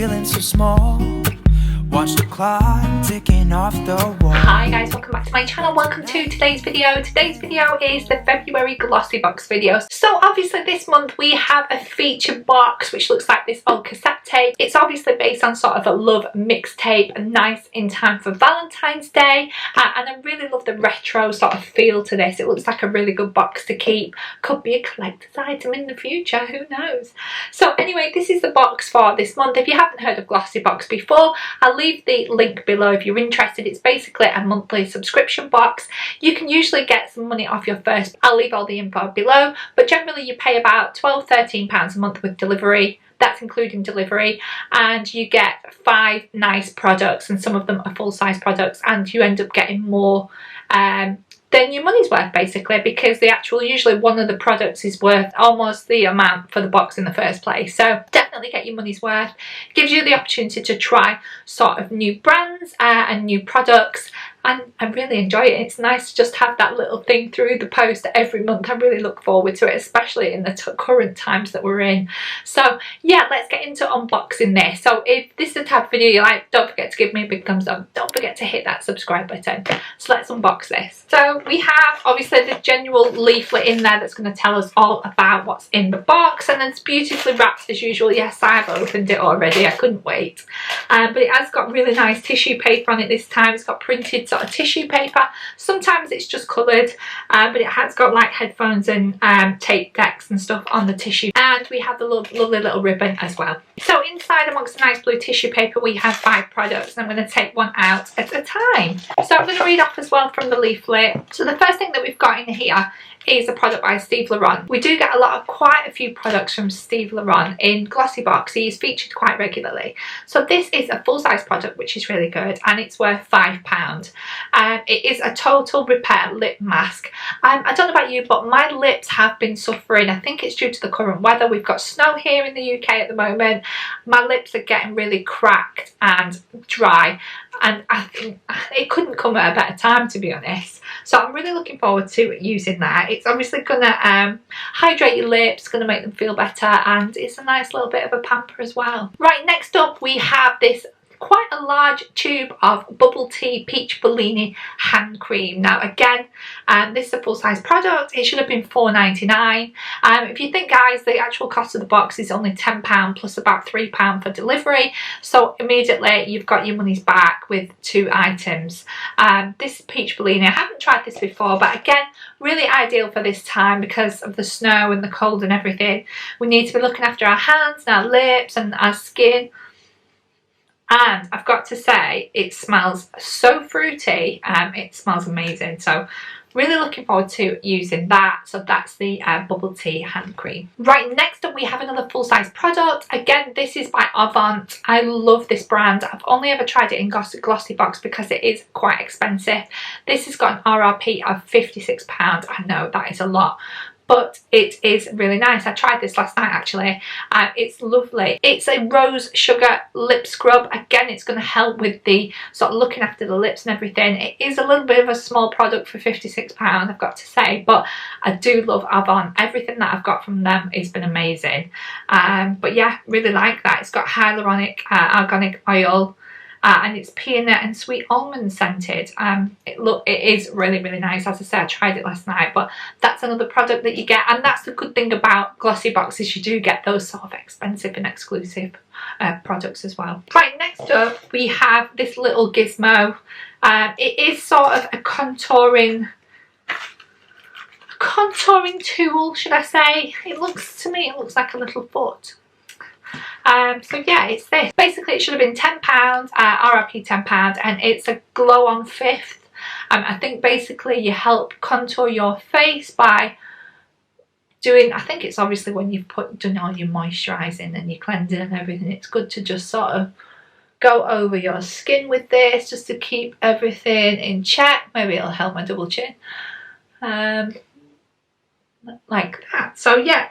feeling so small. Watch the clock ticking off the wall. Hi guys, welcome back to my channel. Welcome to today's video. Today's video is the February glossy box video. So obviously this month we have a feature box which looks like this old cassette tape. It's obviously based on sort of a love mixtape, nice in time for Valentine's Day, and I really love the retro sort of feel to this. It looks like a really good box to keep. Could be a collector's item in the future, who knows. So anyway, this is the box for this month. If you haven't heard of GLOSSYBOX before, I'll leave the link below if you're interested. It's basically a monthly subscription box. You can usually get some money off your first. I'll leave all the info below, but generally you pay about £12–13 a month with delivery. That's including delivery, and you get 5 nice products, and some of them are full-size products, and you end up getting more than your money's worth, basically, because the actual, usually one of the products is worth almost the amount for the box in the first place. So definitely get your money's worth. Gives you the opportunity to try sort of new brands and new products, and I really enjoy it. It's nice to just have that little thing through the post every month. I really look forward to it, especially in the current times that we're in. So yeah, let's get into unboxing this. So if this is the type of video you like, don't forget to give me a big thumbs up. Don't forget to hit that subscribe button. So let's unbox this. So we have obviously the general leaflet in there that's going to tell us all about what's in the box, and it's beautifully wrapped as usual. Yes, I've opened it already. I couldn't wait. But it has got really nice tissue paper on it this time. It's got printed sort of tissue paper. Sometimes it's just coloured, but it has got like headphones and tape decks and stuff on the tissue, and we have the lovely little ribbon as well. So inside, amongst the nice blue tissue paper, we have 5 products, and I'm going to take one out at a time. So I'm going to read off as well from the leaflet. So the first thing that we've got in here is a product by Steve Laurent. We do get quite a few products from Steve Laurent in GLOSSYBOX. He is featured quite regularly. So this is a full-size product, which is really good, and it's worth £5. It is a total repair lip mask. I don't know about you, but my lips have been suffering. I think it's due to the current weather. We've got snow here in the UK at the moment. My lips are getting really cracked and dry, and I think it couldn't come at a better time, to be honest. So I'm really looking forward to using that. It's obviously going to hydrate your lips, going to make them feel better, and it's a nice little bit of a pamper as well. Right, next up we have this quite a large tube of bubble tea peach Bellini hand cream. Now again, this is a full-size product. It should have been £4.99. If you think, guys, the actual cost of the box is only £10 plus about £3 for delivery, so immediately you've got your money's back with 2 items. This peach Bellini, I haven't tried this before, but again, really ideal for this time because of the snow and the cold and everything. We need to be looking after our hands and our lips and our skin. And I've got to say, it smells so fruity. It smells amazing. So really looking forward to using that. So that's the bubble tea hand cream. Right, next up we have another full-size product. Again, this is by Avant. I love this brand. I've only ever tried it in GLOSSYBOX because it is quite expensive. This has got an RRP of £56. I know that is a lot, but it is really nice. I tried this last night actually. It's lovely. It's a rose sugar lip scrub. Again, it's going to help with the sort of looking after the lips and everything. It is a little bit of a small product for £56, I've got to say, but I do love Avon. Everything that I've got from them has been amazing. But yeah, really like that. It's got hyaluronic organic oil. And it's peanut and sweet almond scented. It is really nice. As I said, I tried it last night, but that's another product that you get, and that's the good thing about GLOSSYBOX is you do get those sort of expensive and exclusive products as well. Right, next up we have this little gizmo. It is sort of a contouring tool, should I say. To me it looks like a little foot. So yeah, it's this. Basically, it should have been £10, RRP £10, and it's a glow on fifth. I think basically you help contour your face by doing, I think it's obviously when you've done all your moisturising and your cleansing and everything, it's good to just sort of go over your skin with this just to keep everything in check. Maybe it'll help my double chin. Like that. So yeah.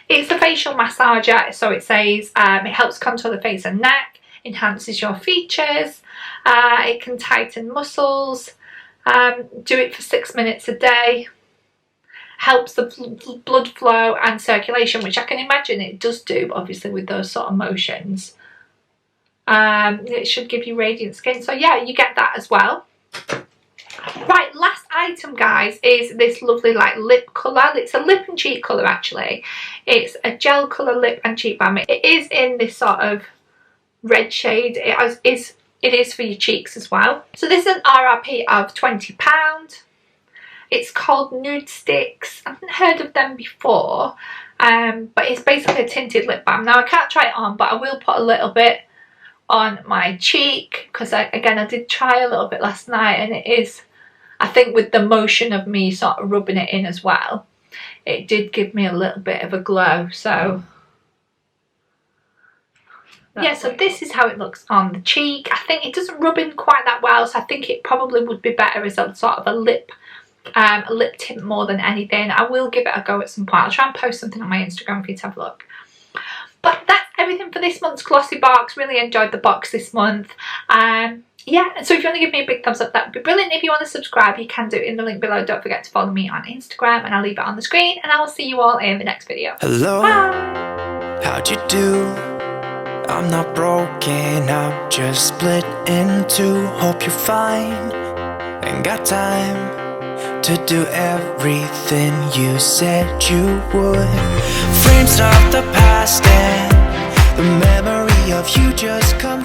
It's a facial massager, so it says it helps contour the face and neck, enhances your features, it can tighten muscles, do it for 6 minutes a day, helps the blood flow and circulation, which I can imagine it does do, obviously, with those sort of motions. It should give you radiant skin, so yeah, you get that as well. Right, last item, guys, is this lovely like lip colour. It's a lip and cheek colour actually. It's a gel colour lip and cheek balm. It is in this sort of red shade. It is for your cheeks as well. So this is an RRP of £20. It's called Nude Sticks. I haven't heard of them before, but it's basically a tinted lip balm. Now I can't try it on, but I will put a little bit on my cheek because again I did try a little bit last night, and it is, I think with the motion of me sort of rubbing it in as well, it did give me a little bit of a glow. So yeah, so this is how it looks on the cheek. I think it doesn't rub in quite that well, so I think it probably would be better as a sort of a lip tint more than anything. I will give it a go at some point. I'll try and post something on my Instagram for you to have a look. But that's everything for this month's glossy box. Really enjoyed the box this month. Yeah, so if you want to give me a big thumbs up, that would be brilliant. If you want to subscribe, you can do it in the link below. Don't forget to follow me on Instagram, and I'll leave it on the screen, and I will see you all in the next video. Hello, bye. how'd you do? I'm not broken, I'm just split in two. Hope you're fine, ain't got time to do everything you said you would. Frames of the past and the memory of you just come